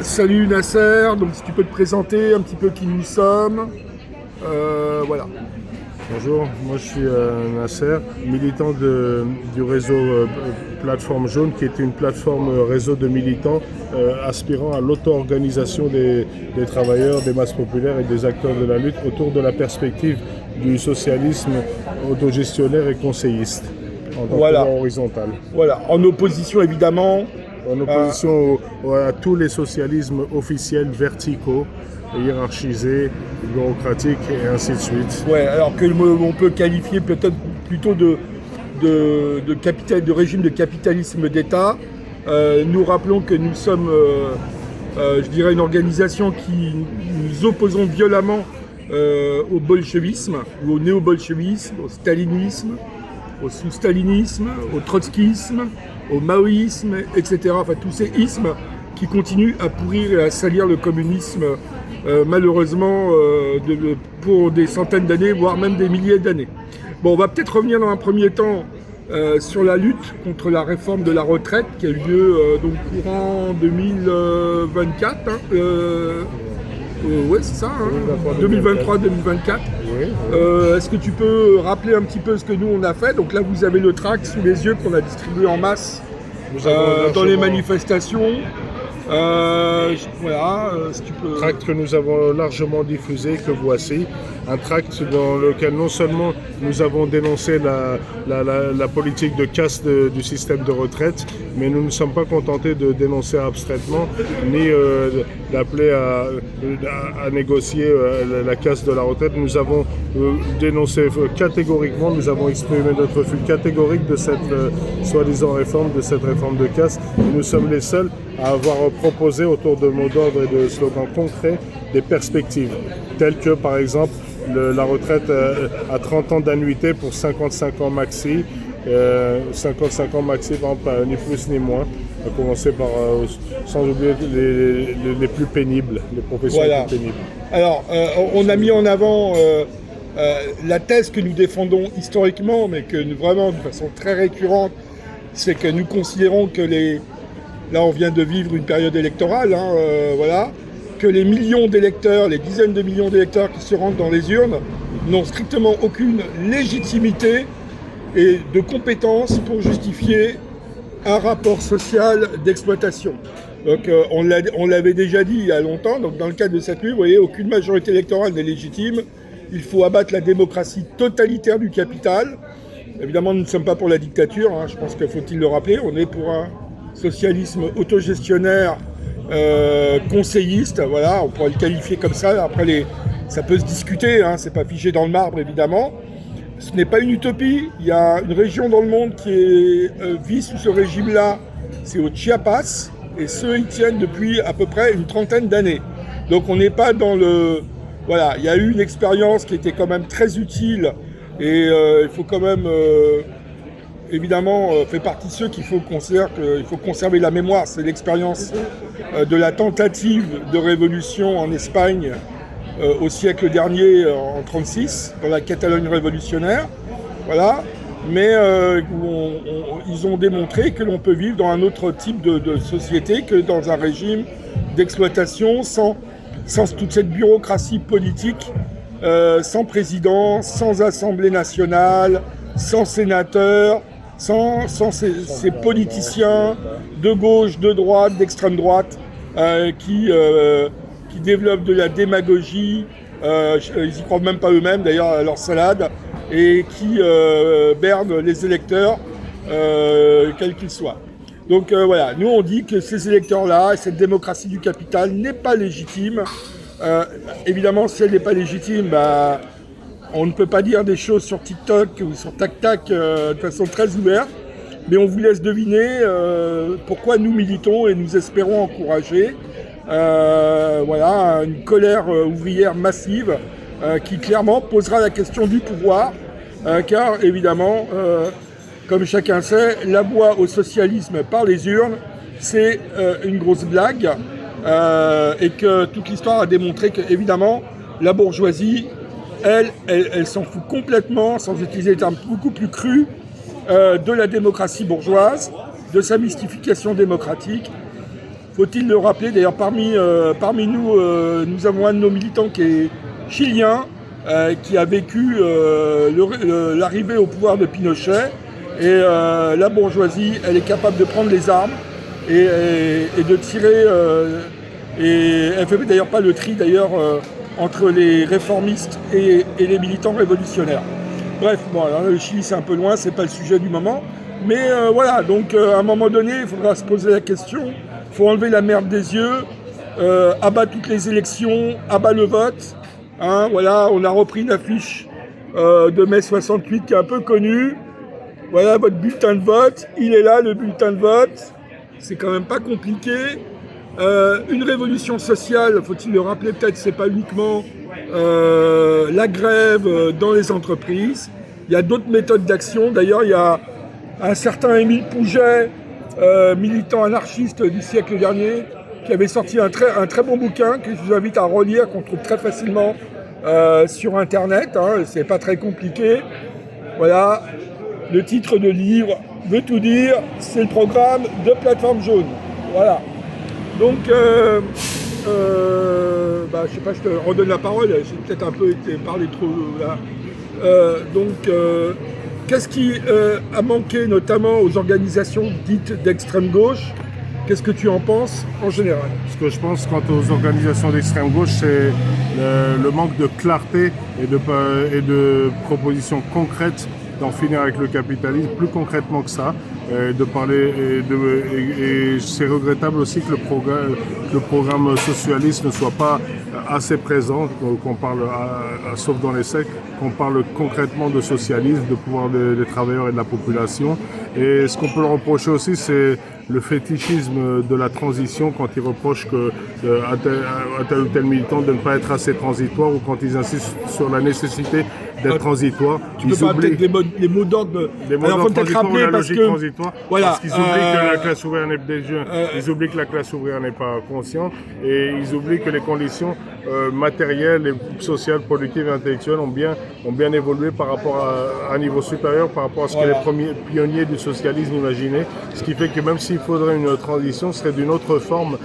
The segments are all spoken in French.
Salut Nasser, donc si tu peux te présenter un petit peu qui nous sommes. Voilà. Bonjour, moi je suis Nasser, militant du réseau Plateforme Jaune, qui est une plateforme réseau de militants aspirant à l'auto-organisation des travailleurs, des masses populaires et des acteurs de la lutte autour de la perspective du socialisme autogestionnaire et conseilliste en tant Voilà. que horizontal. Voilà, en opposition évidemment. En opposition à tous les socialismes officiels verticaux, hiérarchisés, bureaucratiques et ainsi de suite. Ouais, alors que on peut qualifier peut-être plutôt de régime de capitalisme d'État. Nous rappelons que nous sommes, je dirais, une organisation qui nous opposons violemment au bolchevisme, ou au néo-bolchevisme, au stalinisme, au sous-stalinisme, au trotskisme, au maoïsme, etc. Enfin, tous ces ismes qui continuent à pourrir et à salir le communisme, malheureusement, pour des centaines d'années, voire même des milliers d'années. Bon, on va peut-être revenir dans un premier temps sur la lutte contre la réforme de la retraite qui a eu lieu donc courant 2024. Ouais, c'est ça, hein, 2023-2024. Oui. Est-ce que tu peux rappeler un petit peu ce que nous on a fait? Donc là, vous avez le tract sous les yeux qu'on a distribué en masse dans les manifestations. Voilà, si tu peux. Tract que nous avons largement diffusé, que voici. Un tract dans lequel non seulement nous avons dénoncé la politique de casse du système de retraite, mais nous ne sommes pas contentés de dénoncer abstraitement, ni d'appeler à négocier la casse de la retraite. Nous avons dénoncé catégoriquement, nous avons exprimé notre refus catégorique de cette soi-disant réforme, de cette réforme de casse. Et nous sommes les seuls à avoir proposé autour de mots d'ordre et de slogans concrets des perspectives, telles que par exemple la retraite à 30 ans d'annuité pour 55 ans maxi, 55 ans maxi, par exemple, ni plus ni moins, à commencer par, sans oublier les plus pénibles, les professions Voilà. les plus pénibles. Alors, on a mis en avant la thèse que nous défendons historiquement, mais que vraiment de façon très récurrente, c'est que nous considérons que là on vient de vivre une période électorale, voilà, que les millions d'électeurs, les dizaines de millions d'électeurs qui se rendent dans les urnes n'ont strictement aucune légitimité et de compétences pour justifier un rapport social d'exploitation. Donc on l'avait déjà dit il y a longtemps, donc dans le cadre de cette lutte, vous voyez, aucune majorité électorale n'est légitime, il faut abattre la démocratie totalitaire du capital. Évidemment, nous ne sommes pas pour la dictature, je pense qu'il faut-il le rappeler, on est pour un socialisme autogestionnaire, conseilliste, voilà, on pourrait le qualifier comme ça. Après, ça peut se discuter, c'est pas figé dans le marbre évidemment. Ce n'est pas une utopie. Il y a une région dans le monde qui vit sous ce régime-là, c'est au Chiapas, et ceux y tiennent depuis à peu près une trentaine d'années. Donc on n'est pas dans le... Voilà, il y a eu une expérience qui était quand même très utile, et il faut quand même... évidemment, fait partie de ceux qu'il faut conserver la mémoire. C'est l'expérience de la tentative de révolution en Espagne au siècle dernier, en 1936, dans la Catalogne révolutionnaire. Voilà. Mais ils ont démontré que l'on peut vivre dans un autre type de société que dans un régime d'exploitation sans toute cette bureaucratie politique, sans président, sans assemblée nationale, sans sénateur, sans ces politiciens de gauche, de droite, d'extrême droite qui développent de la démagogie, ils y croient même pas eux-mêmes d'ailleurs à leur salade, et qui bernent les électeurs, quels qu'ils soient. Donc voilà, nous on dit que ces électeurs-là, cette démocratie du capital n'est pas légitime. Évidemment, si elle n'est pas légitime, on ne peut pas dire des choses sur TikTok ou sur TacTac de façon très ouverte, mais on vous laisse deviner pourquoi nous militons et nous espérons encourager voilà, une colère ouvrière massive qui clairement posera la question du pouvoir, car évidemment, comme chacun sait, l'about au socialisme par les urnes, c'est une grosse blague, et que toute l'histoire a démontré que, évidemment, la bourgeoisie, elle s'en fout complètement, sans utiliser des termes beaucoup plus crus, de la démocratie bourgeoise, de sa mystification démocratique. Il Faut-il le rappeler, d'ailleurs parmi nous, nous avons un de nos militants qui est chilien, qui a vécu l'arrivée au pouvoir de Pinochet. Et la bourgeoisie, elle est capable de prendre les armes et de tirer. Et elle ne fait d'ailleurs pas le tri entre les réformistes et les militants révolutionnaires. Bref, bon, alors le Chili c'est un peu loin, c'est pas le sujet du moment. Mais voilà, donc à un moment donné, il faudra se poser la question. Il faut enlever la merde des yeux, abat toutes les élections, abat le vote. Hein, voilà, on a repris une affiche de mai 68 qui est un peu connue. Voilà votre bulletin de vote, il est là le bulletin de vote. C'est quand même pas compliqué. Une révolution sociale, faut-il le rappeler, peut-être c'est pas uniquement la grève dans les entreprises. Il y a d'autres méthodes d'action. D'ailleurs, il y a un certain Émile Pouget, militant anarchiste du siècle dernier, qui avait sorti un très bon bouquin que je vous invite à relire, qu'on trouve très facilement sur Internet. Hein, c'est pas très compliqué. Voilà, le titre de livre veut tout dire, c'est le programme de Plateforme Jaune. Voilà. Donc, je sais pas, je te redonne la parole, j'ai peut-être un peu parlé trop là. Qu'est-ce qui a manqué notamment aux organisations dites d'extrême gauche? Qu'est-ce que tu en penses en général? Ce que je pense quant aux organisations d'extrême gauche, c'est le manque de clarté et de propositions concrètes d'en finir avec le capitalisme, plus concrètement que ça, de parler et c'est regrettable aussi que le programme socialiste ne soit pas assez présent, qu'on parle, sauf dans les sectes, qu'on parle concrètement de socialisme, de pouvoir des travailleurs et de la population. Et ce qu'on peut leur reprocher aussi, c'est le fétichisme de la transition, quand ils reprochent à tel ou tel militant de ne pas être assez transitoire, ou quand ils insistent sur la nécessité d'être transitoire. Tu peux pas peut-être des mots d'ordre. Des mots d'ordre transitoire ou la logique transitoire. Voilà, parce qu'ils oublient que la classe ouvrière ils oublient que la classe ouvrière n'est pas consciente, et ils oublient que les conditions matérielles, et sociales, politiques et intellectuelles ont bien évolué par rapport à un niveau supérieur, par rapport à ce que les premiers pionniers du socialisme imaginaient. Ce qui fait que même s'il faudrait une transition, ce serait d'une autre forme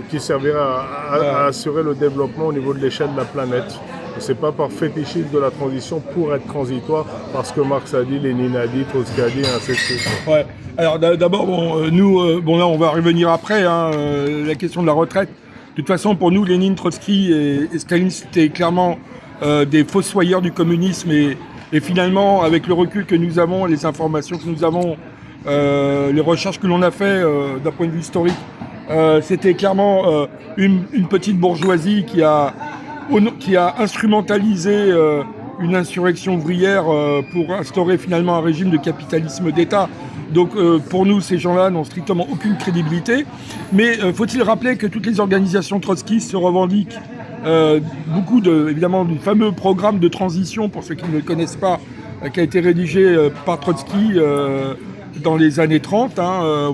qui servirait à assurer le développement au niveau de l'échelle de la planète. C'est pas par fétichisme de la transition pour être transitoire, parce que Marx a dit, Lénine a dit, Trotsky a dit, et ainsi de suite. Ouais. Alors d'abord, là on va revenir après, la question de la retraite. De toute façon, pour nous, Lénine, Trotsky et Staline, c'était clairement des fossoyeurs du communisme, et finalement, avec le recul que nous avons, les informations que nous avons, les recherches que l'on a fait d'un point de vue historique, c'était clairement une petite bourgeoisie qui a instrumentalisé une insurrection ouvrière pour instaurer finalement un régime de capitalisme d'État. Donc pour nous, ces gens-là n'ont strictement aucune crédibilité. Mais faut-il rappeler que toutes les organisations trotskistes se revendiquent beaucoup évidemment du fameux programme de transition, pour ceux qui ne le connaissent pas, qui a été rédigé par Trotsky dans les années 30,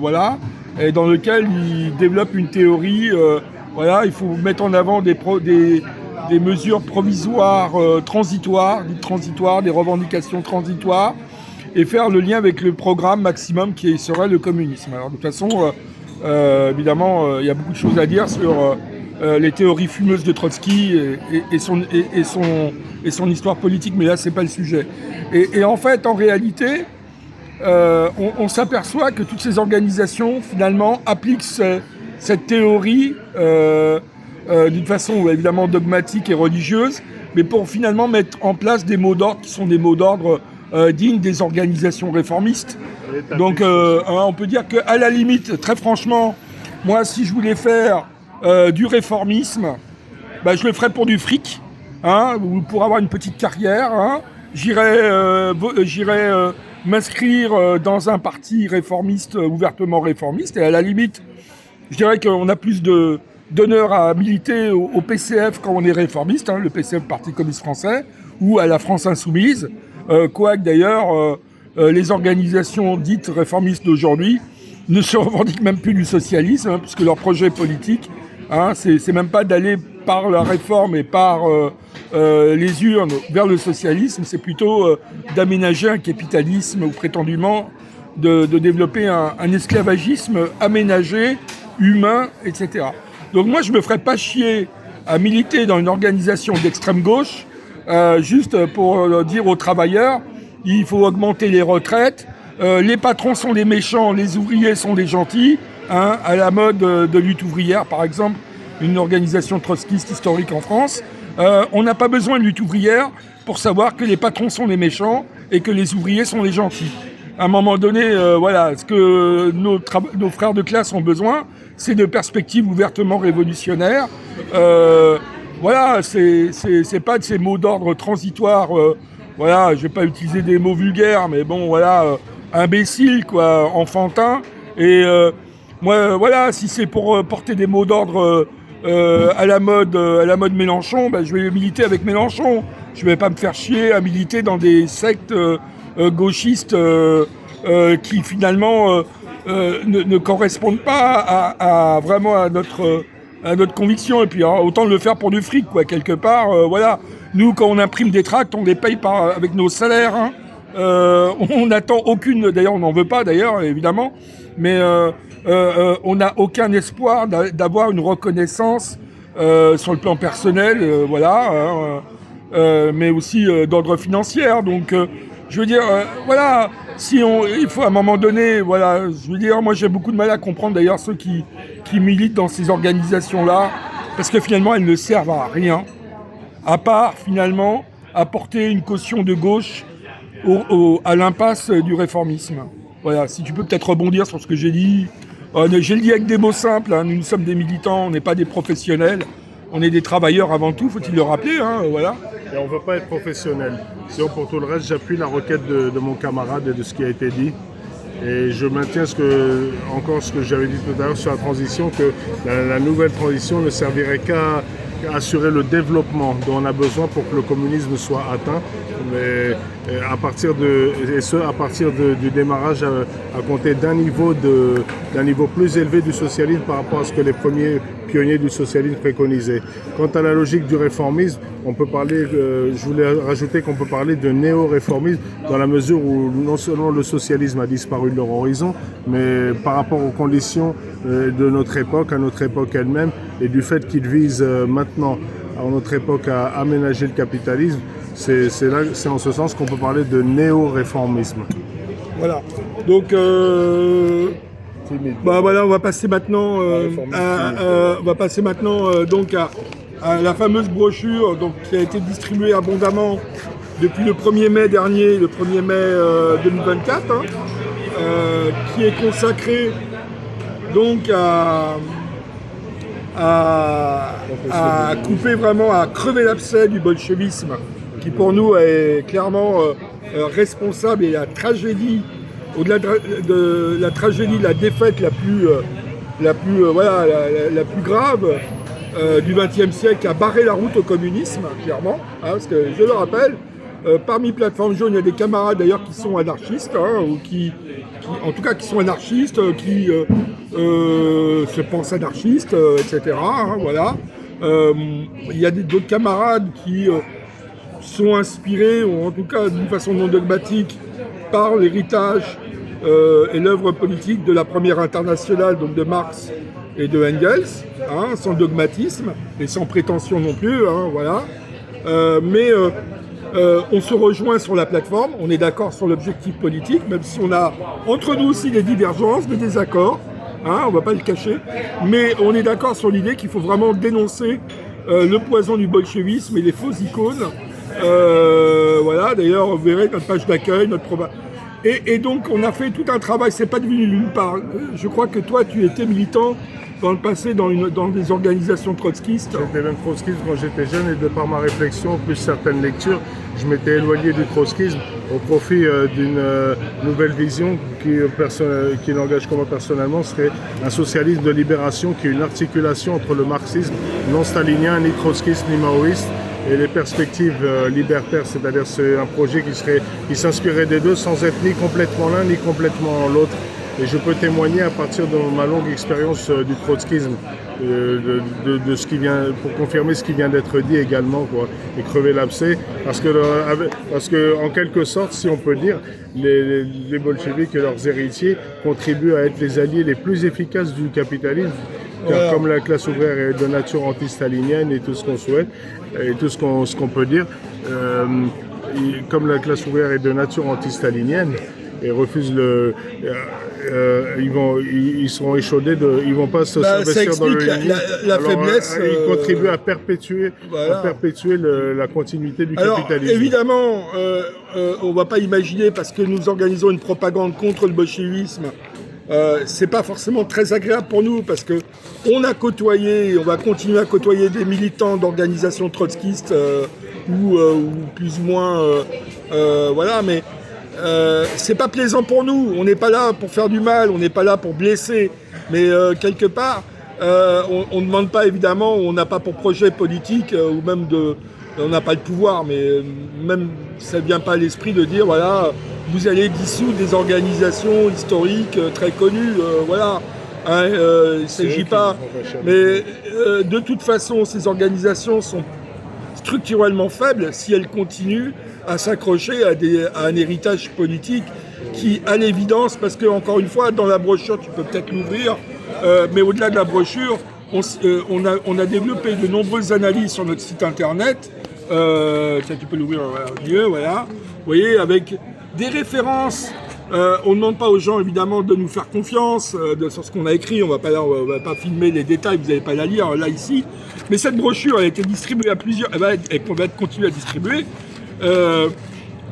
voilà, et dans lequel il développe une théorie. Voilà, il faut mettre en avant des mesures provisoires, transitoires, des revendications transitoires, et faire le lien avec le programme maximum qui serait le communisme. Alors de toute façon, évidemment, il y a beaucoup de choses à dire sur les théories fumeuses de Trotsky et son histoire politique, mais là c'est pas le sujet. Et en fait, en réalité, on s'aperçoit que toutes ces organisations finalement appliquent cette théorie d'une façon évidemment dogmatique et religieuse, mais pour finalement mettre en place des mots d'ordre qui sont des mots d'ordre dignes des organisations réformistes. Donc on peut dire qu'à la limite, très franchement, moi si je voulais faire du réformisme, je le ferais pour du fric, ou pour avoir une petite carrière. J'irais m'inscrire dans un parti réformiste, ouvertement réformiste, et à la limite, je dirais qu'on a plus d'honneur à militer au PCF quand on est réformiste, le PCF, Parti communiste français, ou à la France insoumise, quoique d'ailleurs les organisations dites réformistes d'aujourd'hui ne se revendiquent même plus du socialisme, puisque leur projet politique, c'est même pas d'aller par la réforme et par les urnes vers le socialisme, c'est plutôt d'aménager un capitalisme, ou prétendument de développer un esclavagisme aménagé humain, etc. Donc moi, je me ferais pas chier à militer dans une organisation d'extrême gauche, juste pour dire aux travailleurs, il faut augmenter les retraites, les patrons sont des méchants, les ouvriers sont des gentils, hein, à la mode de lutte ouvrière, par exemple, une organisation trotskiste historique en France. On n'a pas besoin de lutte ouvrière pour savoir que les patrons sont les méchants et que les ouvriers sont les gentils. À un moment donné, voilà, ce que nos frères de classe ont besoin, c'est de perspectives ouvertement révolutionnaires. Voilà, c'est pas de ces mots d'ordre transitoires. Voilà, je vais pas utiliser des mots vulgaires, mais bon, voilà, imbécile, quoi, enfantin. Et moi, voilà, si c'est pour porter des mots d'ordre à la mode Mélenchon, ben, je vais militer avec Mélenchon. Je vais pas me faire chier à militer dans des sectes gauchistes qui finalement ne correspondent pas vraiment à notre conviction. Et puis autant le faire pour du fric, quoi, quelque part. Voilà. Nous, quand on imprime des tracts, on les paye avec nos salaires. Hein. On n'attend aucune, d'ailleurs on n'en veut pas d'ailleurs, évidemment, mais on n'a aucun espoir d'avoir une reconnaissance sur le plan personnel, voilà, mais aussi d'ordre financier. Donc je veux dire, voilà, il faut à un moment donné, voilà, je veux dire, moi j'ai beaucoup de mal à comprendre d'ailleurs ceux qui militent dans ces organisations-là, parce que finalement elles ne servent à rien, à part finalement apporter une caution de gauche à l'impasse du réformisme. Voilà, si tu peux peut-être rebondir sur ce que j'ai dit. J'ai le dit avec des mots simples, hein, nous sommes des militants, on n'est pas des professionnels, on est des travailleurs avant tout, faut-il le rappeler, hein, voilà. Et on ne veut pas être professionnel. Sinon, pour tout le reste, j'appuie la requête de mon camarade et de ce qui a été dit. Et je maintiens ce que j'avais dit tout à l'heure sur la transition, que la nouvelle transition ne servirait qu'à assurer le développement dont on a besoin pour que le communisme soit atteint, mais à partir du démarrage à compter d'un niveau plus élevé du socialisme par rapport à ce que les premiers pionniers du socialisme préconisaient. Quant à la logique du réformisme, on peut parler, je voulais rajouter qu'on peut parler de néo-réformisme dans la mesure où non seulement le socialisme a disparu de leur horizon, mais par rapport aux conditions de notre époque, à notre époque elle-même, et du fait qu'ils visent maintenant, à notre époque, à aménager le capitalisme, c'est en ce sens qu'on peut parler de néo-réformisme. Voilà. Donc, voilà, on va passer maintenant, donc à la fameuse brochure donc, qui a été distribuée abondamment depuis le 1er mai dernier, le 1er mai 2024, hein, qui est consacrée donc à couper vraiment, à crever l'abcès du bolchevisme, qui pour nous est clairement responsable et la tragédie, au-delà de la tragédie, la défaite la plus grave du XXe siècle, qui a barré la route au communisme, clairement, hein, parce que je le rappelle, parmi Plateforme Jaune, il y a des camarades d'ailleurs qui sont anarchistes, hein, ou qui sont anarchistes, qui se pensent anarchistes, etc. Hein, voilà. Il y a d'autres camarades qui sont inspirés, ou en tout cas d'une façon non dogmatique, par l'héritage et l'œuvre politique de la première internationale, donc de Marx et de Engels, hein, sans dogmatisme et sans prétention non plus, hein, voilà. Mais on se rejoint sur la plateforme, on est d'accord sur l'objectif politique, même si on a entre nous aussi des divergences, des désaccords, hein, on ne va pas le cacher, mais on est d'accord sur l'idée qu'il faut vraiment dénoncer le poison du bolchevisme et les fausses icônes. Voilà, d'ailleurs, vous verrez notre page d'accueil, et donc on a fait tout un travail, c'est pas devenu l'une part. Je crois que toi, tu étais militant dans le passé dans des organisations trotskistes. J'étais même trotskiste quand j'étais jeune, et de par ma réflexion, plus certaines lectures, je m'étais éloigné du trotskisme au profit d'une nouvelle vision qui n'engage que moi personnellement, serait un socialisme de libération qui est une articulation entre le marxisme non stalinien, ni trotskiste, ni maoïste, et les perspectives libertaires, c'est-à-dire c'est un projet qui s'inspirerait des deux sans être ni complètement l'un ni complètement l'autre. Et je peux témoigner à partir de ma longue expérience du trotskisme, de ce qui vient, pour confirmer ce qui vient d'être dit également, quoi, et crever l'abcès. Parce que, en quelque sorte, si on peut dire, les bolcheviks et leurs héritiers contribuent à être les alliés les plus efficaces du capitalisme. Car comme la classe ouvrière est de nature anti-stalinienne et tout ce qu'on souhaite, et tout ce qu'on peut dire, comme la classe ouvrière est de nature anti-stalinienne et refuse ils seront échaudés ils vont pas s'investir dans le Lénine. La faiblesse. Ils contribuent à perpétuer la continuité du capitalisme. Évidemment, on va pas imaginer, parce que nous organisons une propagande contre le bolchevisme, c'est pas forcément très agréable pour nous, parce que on a côtoyé, on va continuer à côtoyer des militants d'organisations trotskistes ou plus ou moins voilà, mais c'est pas plaisant pour nous. On n'est pas là pour faire du mal, on n'est pas là pour blesser, mais quelque part on ne demande pas, évidemment, on n'a pas pour projet politique ou même on n'a pas le pouvoir, mais même ça ne vient pas à l'esprit de dire voilà, vous allez dissoudre des organisations historiques très connues, voilà. Il ne s'agit pas. Mais de toute façon, ces organisations sont structurellement faibles si elles continuent à s'accrocher à un héritage politique qui, à l'évidence, parce que, encore une fois, dans la brochure, tu peux peut-être l'ouvrir, mais au-delà de la brochure, on a développé de nombreuses analyses sur notre site internet. Tiens, tu peux l'ouvrir mieux, voilà. Vous voyez, avec des références. On ne demande pas aux gens, évidemment, de nous faire confiance sur ce qu'on a écrit. On ne va pas filmer les détails, vous n'allez pas la lire là, ici. Mais cette brochure, elle a été distribuée à plusieurs... Elle va être continuée à distribuer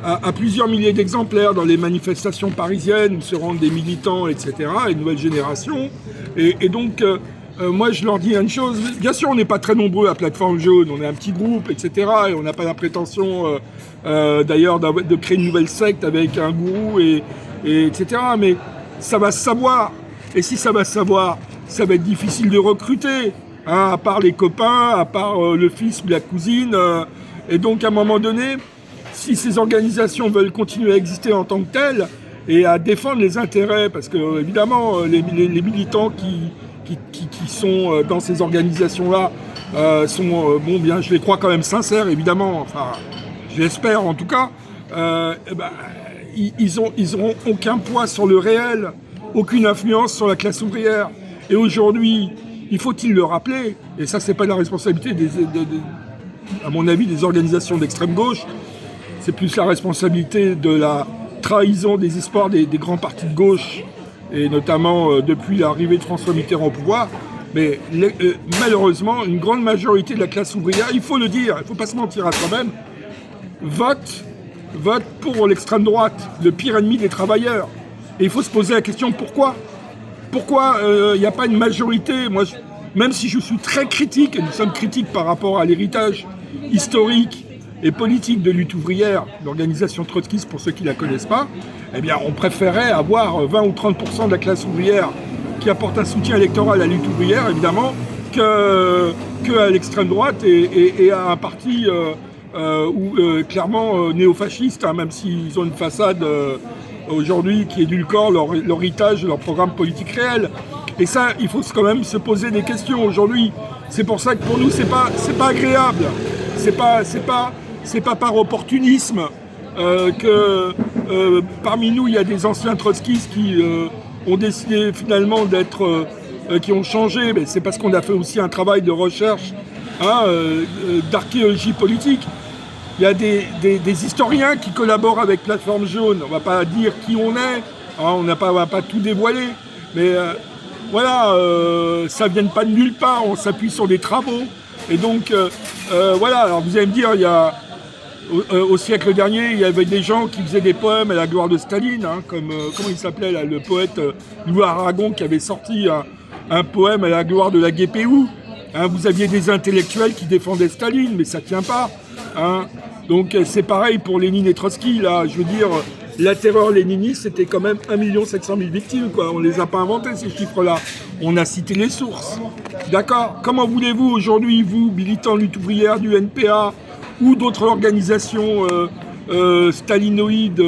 à plusieurs milliers d'exemplaires dans les manifestations parisiennes où se rendent des militants, etc., une nouvelle génération. Et donc, moi, je leur dis une chose. Bien sûr, on n'est pas très nombreux à Plateforme Jaune. On est un petit groupe, etc. Et on n'a pas la prétention, d'ailleurs, de créer une nouvelle secte avec un gourou, etc. Mais ça va se savoir. Et si ça va se savoir, ça va être difficile de recruter, hein, à part les copains, à part le fils ou la cousine. Et donc, à un moment donné, si ces organisations veulent continuer à exister en tant que telles et à défendre les intérêts, parce que, évidemment, les militants qui sont dans ces organisations-là sont, bon, bien, je les crois quand même sincères, évidemment, enfin, je l'espère en tout cas, ils auront aucun poids sur le réel, aucune influence sur la classe ouvrière. Et aujourd'hui, il faut-il le rappeler, et ça, c'est pas la responsabilité, à mon avis, des organisations d'extrême gauche, c'est plus la responsabilité de la trahison des espoirs des grands partis de gauche, et notamment depuis l'arrivée de François Mitterrand au pouvoir. Mais malheureusement, une grande majorité de la classe ouvrière, il faut le dire, il ne faut pas se mentir à soi-même, vote pour l'extrême droite, le pire ennemi des travailleurs. Et il faut se poser la question, pourquoi ? Pourquoi il n'y a pas une majorité ? Moi, même si je suis très critique, et nous sommes critiques par rapport à l'héritage historique et politique de lutte ouvrière, l'organisation trotskiste pour ceux qui ne la connaissent pas, eh bien, on préférait avoir 20 ou 30% de la classe ouvrière qui apporte un soutien électoral à la lutte ouvrière, évidemment, qu'à l'extrême droite et à un parti clairement néofasciste, hein, même s'ils ont une façade aujourd'hui qui édulcore leur héritage, leur programme politique réel. Et ça, il faut quand même se poser des questions aujourd'hui. C'est pour ça que pour nous, c'est pas agréable. C'est pas par opportunisme que parmi nous, il y a des anciens trotskistes qui ont décidé finalement qui ont changé. Mais c'est parce qu'on a fait aussi un travail de recherche, hein, d'archéologie politique. Il y a des historiens qui collaborent avec Plateforme Jaune. On ne va pas dire qui on est, hein, on va pas tout dévoiler. Mais voilà, ça ne vient pas de nulle part, on s'appuie sur des travaux. Et donc, voilà, alors vous allez me dire, au siècle dernier, il y avait des gens qui faisaient des poèmes à la gloire de Staline, hein, comme, comment il s'appelait là, le poète Louis Aragon qui avait sorti un poème à la gloire de la GPU. Hein, vous aviez des intellectuels qui défendaient Staline, mais ça ne tient pas. Hein. Donc c'est pareil pour Lénine et Trotsky, là, je veux dire, la terreur léniniste, c'était quand même 1 700 000 victimes, quoi. On ne les a pas inventés, ces chiffres-là. On a cité les sources. D'accord ? Comment voulez-vous aujourd'hui, vous, militants lutte ouvrière du NPA ou d'autres organisations stalinoïde,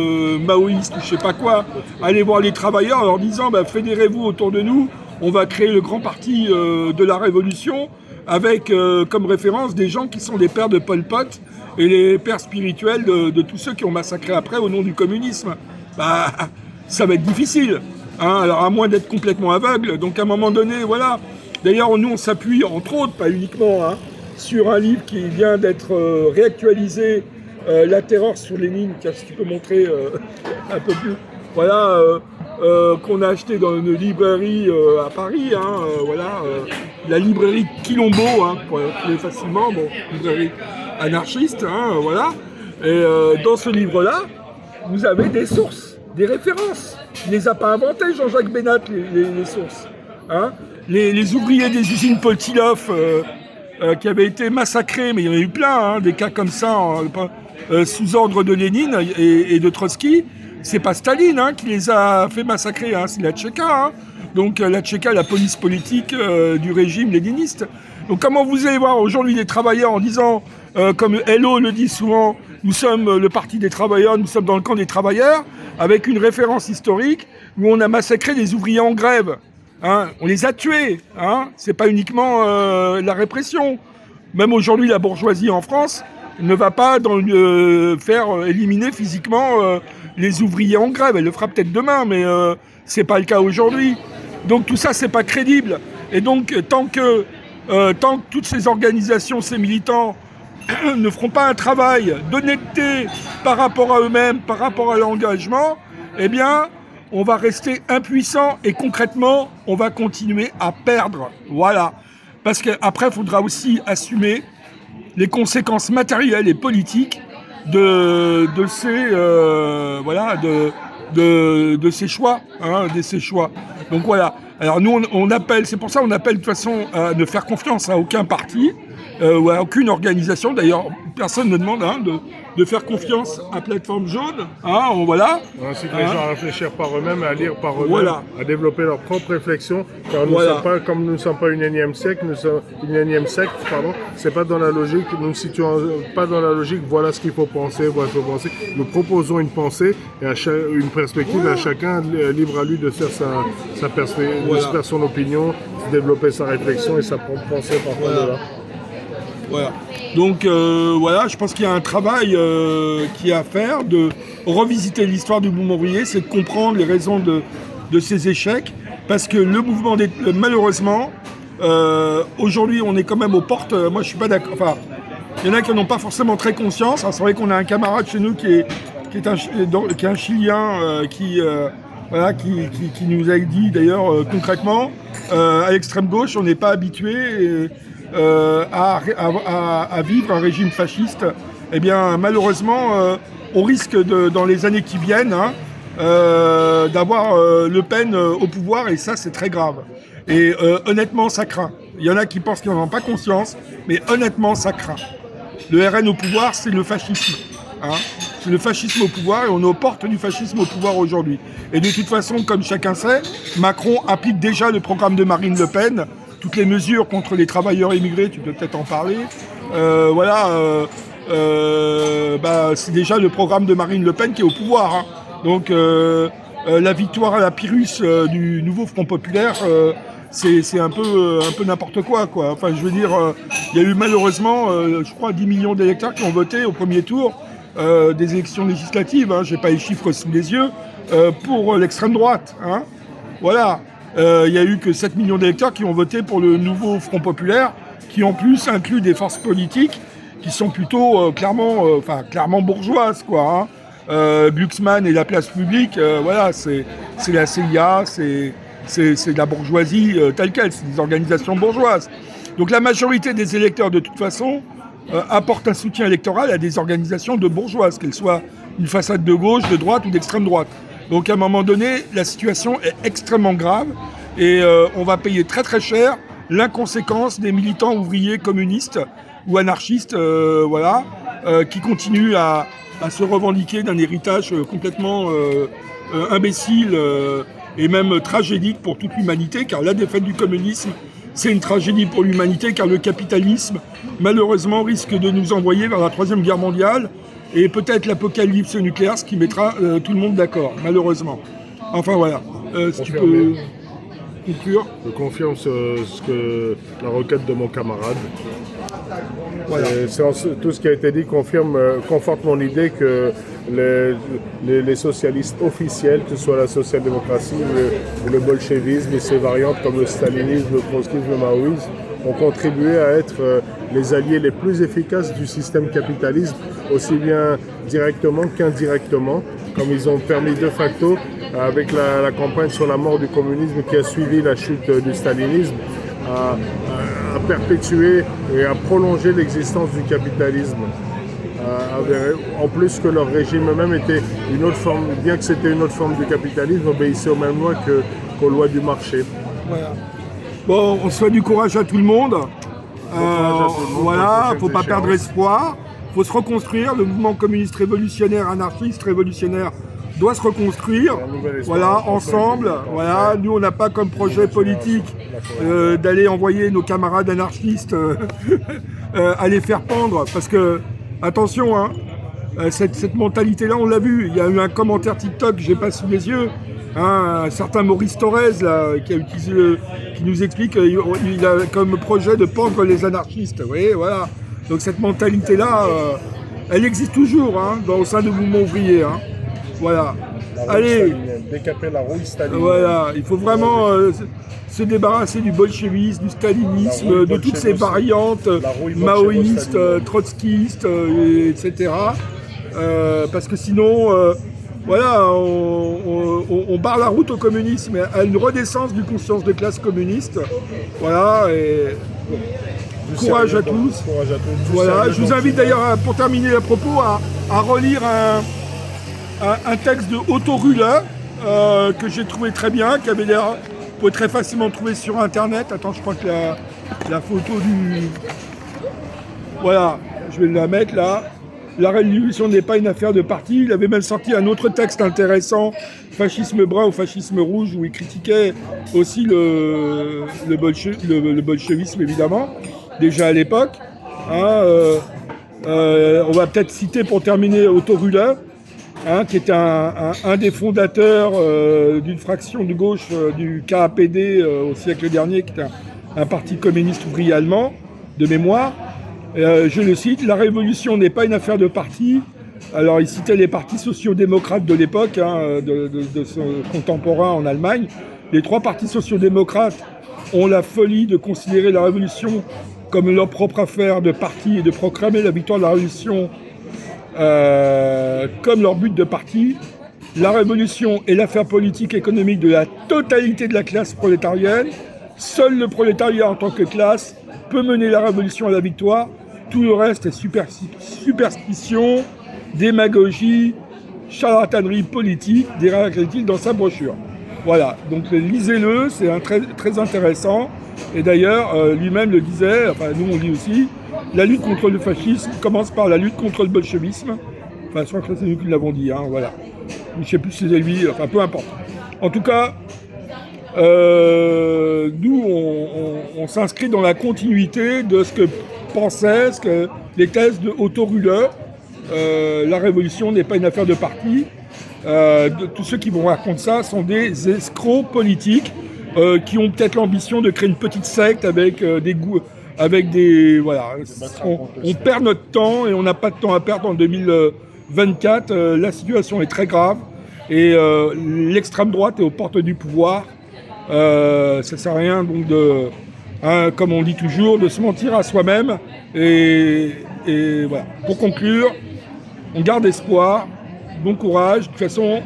maoïste, je sais pas quoi, aller voir les travailleurs en leur disant fédérez-vous autour de nous, on va créer le grand parti de la révolution avec comme référence des gens qui sont les pères de Pol Pot et les pères spirituels de tous ceux qui ont massacré après au nom du communisme. Ça va être difficile, hein, alors à moins d'être complètement aveugle. Donc à un moment donné, voilà. D'ailleurs, nous on s'appuie entre autres, pas uniquement, hein, sur un livre qui vient d'être réactualisé, La terreur sur Lénine, si tu peux montrer un peu plus, voilà, qu'on a acheté dans une librairie à Paris, hein, voilà, la librairie Quilombo, hein, pour trouver facilement, bon, librairie anarchiste, hein, voilà. Et dans ce livre-là, vous avez des sources, des références. Il ne les a pas inventées, Jean-Jacques Bénat, les sources. Hein. Les ouvriers des usines Poltilov qui avaient été massacrés, mais il y en a eu plein, hein, des cas comme ça, sous ordre de Lénine et de Trotsky. C'est pas Staline, hein, qui les a fait massacrer, hein, c'est la Tchéka. Hein. Donc la Tchéka, la police politique du régime léniniste. Donc comment vous allez voir aujourd'hui les travailleurs en disant, comme Hello le dit souvent, nous sommes le parti des travailleurs, nous sommes dans le camp des travailleurs, avec une référence historique où on a massacré des ouvriers en grève. Hein, on les a tués, hein, c'est pas uniquement la répression. Même aujourd'hui, la bourgeoisie en France ne va pas faire éliminer physiquement les ouvriers en grève. Elle le fera peut-être demain, mais c'est pas le cas aujourd'hui. Donc tout ça, c'est pas crédible. Et donc tant que toutes ces organisations, ces militants ne feront pas un travail d'honnêteté par rapport à eux-mêmes, par rapport à l'engagement, eh bien, on va rester impuissant et concrètement, on va continuer à perdre. Voilà. Parce qu'après, il faudra aussi assumer les conséquences matérielles et politiques de ces choix, hein, de ces choix. Donc voilà. Alors nous, on appelle, c'est pour ça qu'on appelle de toute façon à ne faire confiance à aucun parti ou à aucune organisation. D'ailleurs, personne ne demande de faire confiance à Plateforme Jaune. Hein, voilà. On incite les gens à réfléchir par eux-mêmes, à lire par eux-mêmes, voilà. À développer leur propre réflexion. Car nous sommes pas, comme nous ne sommes pas une énième secte, c'est pas dans la logique, nous ne situons pas dans la logique, voilà ce qu'il faut penser, voilà ce qu'il faut penser. Nous proposons une pensée et une perspective à chacun, libre à lui de faire sa perspective, de se faire son opinion, de développer sa réflexion et sa propre pensée par rapport à là. Voilà. Donc voilà, je pense qu'il y a un travail qui est à faire, de revisiter l'histoire du mouvement ouvrier, c'est de comprendre les raisons de ces échecs, parce que le mouvement, malheureusement, aujourd'hui on est quand même aux portes, moi je suis pas d'accord, enfin, il y en a qui n'en ont pas forcément très conscience. Alors, c'est vrai qu'on a un camarade chez nous qui est un Chilien qui nous a dit d'ailleurs concrètement, à l'extrême gauche, on n'est pas habitué à vivre un régime fasciste. Eh bien, malheureusement, on risque dans les années qui viennent d'avoir Le Pen au pouvoir, et ça, c'est très grave. Et honnêtement, ça craint. Il y en a qui pensent qu'ils n'en ont pas conscience, mais honnêtement, ça craint. Le RN au pouvoir, c'est le fascisme. Hein, c'est le fascisme au pouvoir, et on est aux portes du fascisme au pouvoir aujourd'hui. Et de toute façon, comme chacun sait, Macron applique déjà le programme de Marine Le Pen, toutes les mesures contre les travailleurs immigrés, tu peux peut-être en parler. C'est déjà le programme de Marine Le Pen qui est au pouvoir. Hein. Donc la victoire à la Pyrrhus du nouveau Front Populaire, c'est un peu n'importe quoi. Enfin, je veux dire, il y a eu malheureusement, je crois, 10 millions d'électeurs qui ont voté au premier tour des élections législatives. Hein, je n'ai pas les chiffres sous les yeux, pour l'extrême droite. Hein. Voilà. Il n'y a eu que 7 millions d'électeurs qui ont voté pour le nouveau Front Populaire, qui en plus inclut des forces politiques qui sont plutôt clairement bourgeoises, quoi. Hein. Glucksmann et la place publique, voilà, c'est la CIA, c'est de la bourgeoisie telle quelle, c'est des organisations bourgeoises. Donc la majorité des électeurs, de toute façon, apportent un soutien électoral à des organisations de bourgeoises, qu'elles soient une façade de gauche, de droite ou d'extrême droite. Donc à un moment donné, la situation est extrêmement grave et on va payer très très cher l'inconséquence des militants ouvriers communistes ou anarchistes qui continuent à se revendiquer d'un héritage complètement imbécile et même tragédique pour toute l'humanité, car la défaite du communisme, c'est une tragédie pour l'humanité, car le capitalisme, malheureusement, risque de nous envoyer vers la Troisième Guerre mondiale. et peut-être l'apocalypse nucléaire, ce qui mettra tout le monde d'accord, malheureusement. Enfin voilà, si tu peux conclure. Je confirme ce que la requête de mon camarade. Voilà. Tout ce qui a été dit conforte mon idée que les socialistes officiels, que ce soit la social-démocratie ou le bolchevisme et ses variantes comme le stalinisme, le trotskisme, le maoïsme, ont contribué à être les alliés les plus efficaces du système capitaliste, aussi bien directement qu'indirectement, comme ils ont permis de facto, avec la campagne sur la mort du communisme qui a suivi la chute du stalinisme, à perpétuer et à prolonger l'existence du capitalisme. En plus que leur régime même était une autre forme, bien que c'était une autre forme du capitalisme, obéissait aux mêmes lois qu'aux lois du marché. Voilà. Bon, on souhaite du courage à tout le monde. Voilà, il ne faut pas perdre espoir. Il faut se reconstruire. Le mouvement communiste révolutionnaire, anarchiste, révolutionnaire doit se reconstruire. Voilà, ensemble. Voilà, nous, on n'a pas comme projet politique d'aller envoyer nos camarades anarchistes à les faire pendre. Parce que, attention, hein, cette mentalité-là, on l'a vu. Il y a eu un commentaire TikTok que j'ai pas sous les yeux. Un certain Maurice Thorez là, qui nous explique qu'il a comme projet de pendre les anarchistes. Vous voyez, voilà. Donc cette mentalité-là, elle existe toujours au sein du mouvement ouvrier. Voilà. Allez, décaper la rouille stalinienne. Voilà, il faut vraiment se débarrasser du bolchevisme, du stalinisme, de toutes ces variantes maoïstes, trotskistes, etc. Parce que sinon... voilà, on barre la route au communisme, à une renaissance du conscience de classe communiste. Voilà, et courage à tous. Voilà, je vous invite d'ailleurs, pour terminer le propos, à relire un texte de Otto Rühle que j'ai trouvé très bien, qui avait l'air, vous pouvez très facilement trouver sur Internet. Attends, je crois que la photo du... Voilà, je vais la mettre là. La révolution n'est pas une affaire de parti. Il avait même sorti un autre texte intéressant, Fascisme brun ou fascisme rouge, où il critiquait aussi le bolchevisme, évidemment, déjà à l'époque. On va peut-être citer pour terminer Otto Rühle, qui était un des fondateurs d'une fraction de gauche du KAPD au siècle dernier, qui était un parti communiste ouvrier allemand, de mémoire. Je le cite, la révolution n'est pas une affaire de parti. Alors il citait les partis sociaux-démocrates de l'époque, de son contemporain en Allemagne. Les trois partis sociaux-démocrates ont la folie de considérer la révolution comme leur propre affaire de parti et de proclamer la victoire de la révolution comme leur but de parti. La révolution est l'affaire politique et économique de la totalité de la classe prolétarienne. Seul le prolétariat en tant que classe peut mener la révolution à la victoire. Tout le reste est superstition, démagogie, charlatanerie politique, déclare-t-il dans sa brochure. Voilà, donc lisez-le, c'est très, très intéressant. Et d'ailleurs, lui-même le disait, enfin nous on dit aussi, la lutte contre le fascisme commence par la lutte contre le bolchevisme. Enfin, je crois que c'est nous qui l'avons dit, voilà. Je ne sais plus si c'est lui, enfin peu importe. En tout cas, nous, on s'inscrit dans la continuité de ce que pensaient les thèses de Otto Rühle. La révolution n'est pas une affaire de parti. Tous ceux qui vont raconter ça sont des escrocs politiques qui ont peut-être l'ambition de créer une petite secte avec des goûts. Voilà. On perd notre temps et on n'a pas de temps à perdre en 2024. La situation est très grave et l'extrême droite est aux portes du pouvoir. Ça ne sert à rien donc comme on dit toujours, de se mentir à soi-même. Et voilà. Pour conclure, on garde espoir, bon courage. De toute façon,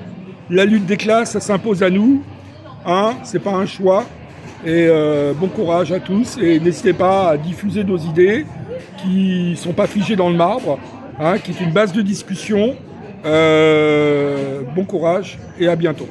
la lutte des classes, ça s'impose à nous. C'est pas un choix. Et bon courage à tous. Et n'hésitez pas à diffuser nos idées qui ne sont pas figées dans le marbre, qui est une base de discussion. Bon courage et à bientôt.